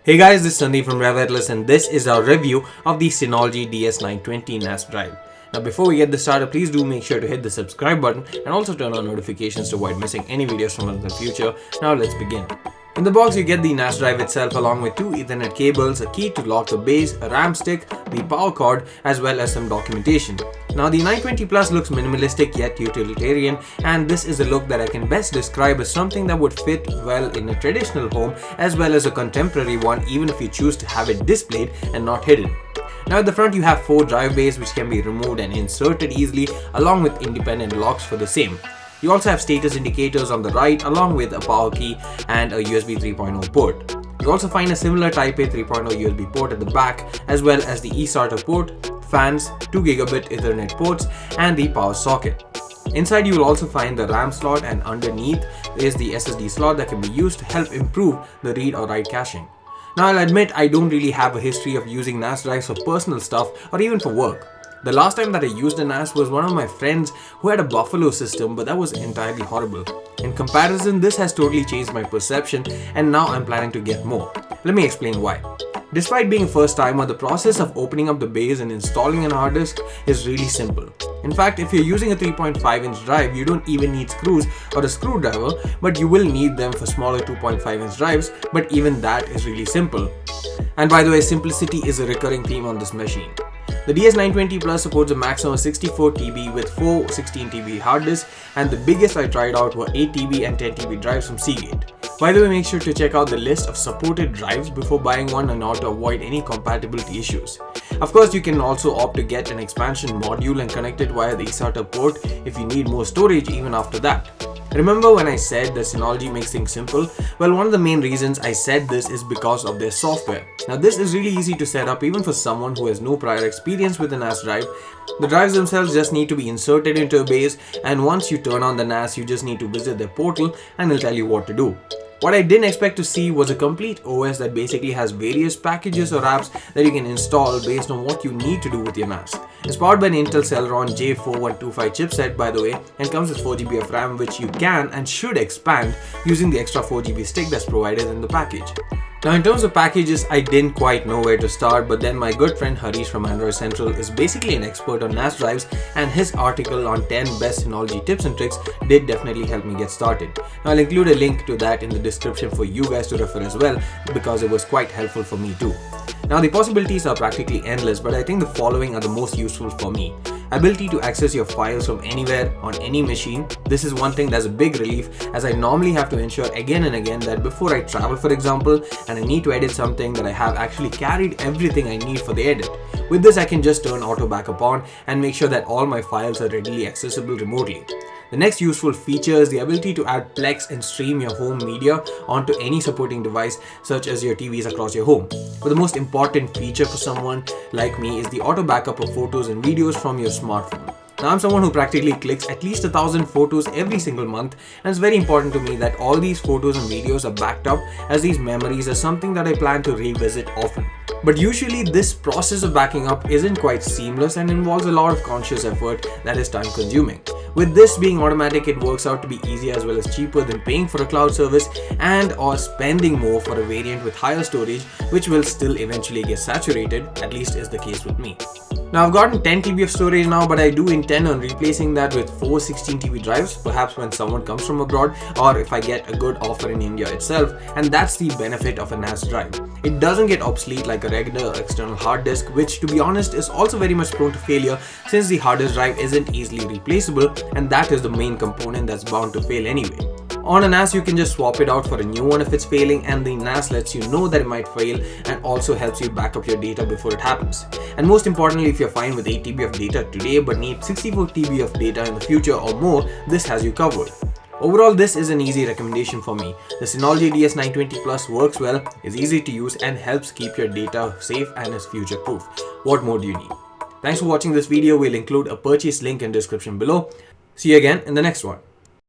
Hey guys, this is Sandeep from RevAtlas and this is our review of the Synology DS920 NAS drive. Now before we get this started, please do make sure to hit the subscribe button and also turn on notifications to avoid missing any videos from us in the future. Now let's begin. In the box you get the NAS drive itself along with two Ethernet cables, a key to lock the base, a RAM stick, the power cord as well as some documentation. Now the 920 Plus looks minimalistic yet utilitarian, and this is a look that I can best describe as something that would fit well in a traditional home as well as a contemporary one, even if you choose to have it displayed and not hidden. Now at the front you have 4 drive bays which can be removed and inserted easily along with independent locks for the same. You also have status indicators on the right along with a power key and a USB 3.0 port. You also find a similar Type A 3.0 USB port at the back as well as the eStarter port, fans, 2 gigabit Ethernet ports and the power socket. Inside you will also find the RAM slot, and underneath is the SSD slot that can be used to help improve the read or write caching. Now I'll admit I don't really have a history of using NAS drives for personal stuff or even for work. The last time that I used a NAS was one of my friends who had a Buffalo system, but that was entirely horrible. In comparison, this has totally changed my perception and now I'm planning to get more. Let me explain why. Despite being a first timer, the process of opening up the bays and installing an hard disk is really simple. In fact, if you're using a 3.5-inch drive, you don't even need screws or a screwdriver, but you will need them for smaller 2.5-inch drives, but even that is really simple. And by the way, simplicity is a recurring theme on this machine. The DS920 Plus supports a maximum of 64 TB with 4 16 TB hard disks, and the biggest I tried out were 8 TB and 10 TB drives from Seagate. By the way, make sure to check out the list of supported drives before buying one in order to avoid any compatibility issues. Of course, you can also opt to get an expansion module and connect it via the eStarter port if you need more storage even after that. Remember when I said that Synology makes things simple? Well, one of the main reasons I said this is because of their software. Now this is really easy to set up even for someone who has no prior experience with a NAS drive. The drives themselves just need to be inserted into a base, and once you turn on the NAS you just need to visit their portal and they'll tell you what to do. What I didn't expect to see was a complete OS that basically has various packages or apps that you can install based on what you need to do with your NAS. It's powered by an Intel Celeron J4125 chipset, by the way, and comes with 4GB of RAM, which you can and should expand using the extra 4GB stick that's provided in the package. Now in terms of packages, I didn't quite know where to start, but then my good friend Harish from Android Central is basically an expert on NAS drives, and his article on 10 best Synology tips and tricks did definitely help me get started. Now I'll include a link to that in the description for you guys to refer as well, because it was quite helpful for me too. Now the possibilities are practically endless, but I think the following are the most useful for me. Ability to access your files from anywhere on any machine. This is one thing that's a big relief, as I normally have to ensure again and again that before I travel, for example, and I need to edit something, that I have actually carried everything I need for the edit. With this I can just turn auto backup on and make sure that all my files are readily accessible remotely. The next useful feature is the ability to add Plex and stream your home media onto any supporting device such as your TVs across your home. But the most important feature for someone like me is the auto backup of photos and videos from your smartphone. Now I'm someone who practically clicks at least 1,000 photos every single month, and it's very important to me that all these photos and videos are backed up, as these memories are something that I plan to revisit often. But usually this process of backing up isn't quite seamless and involves a lot of conscious effort that is time consuming. With this being automatic, it works out to be easier as well as cheaper than paying for a cloud service and or spending more for a variant with higher storage, which will still eventually get saturated, at least is the case with me. Now I've gotten 10 TB of storage now, but I do intend on replacing that with 4 16 TB drives, perhaps when someone comes from abroad or if I get a good offer in India itself, and that's the benefit of a NAS drive. It doesn't get obsolete like a regular external hard disk, which to be honest is also very much prone to failure since the hard disk drive isn't easily replaceable, and that is the main component that's bound to fail anyway. On a NAS, you can just swap it out for a new one if it's failing, and the NAS lets you know that it might fail and also helps you back up your data before it happens. And most importantly, if you're fine with 8 TB of data today but need 64 TB of data in the future or more, this has you covered. Overall, this is an easy recommendation for me. The Synology DS920 Plus works well, is easy to use and helps keep your data safe and is future proof. What more do you need? Thanks for watching this video. We'll include a purchase link in the description below. See you again in the next one.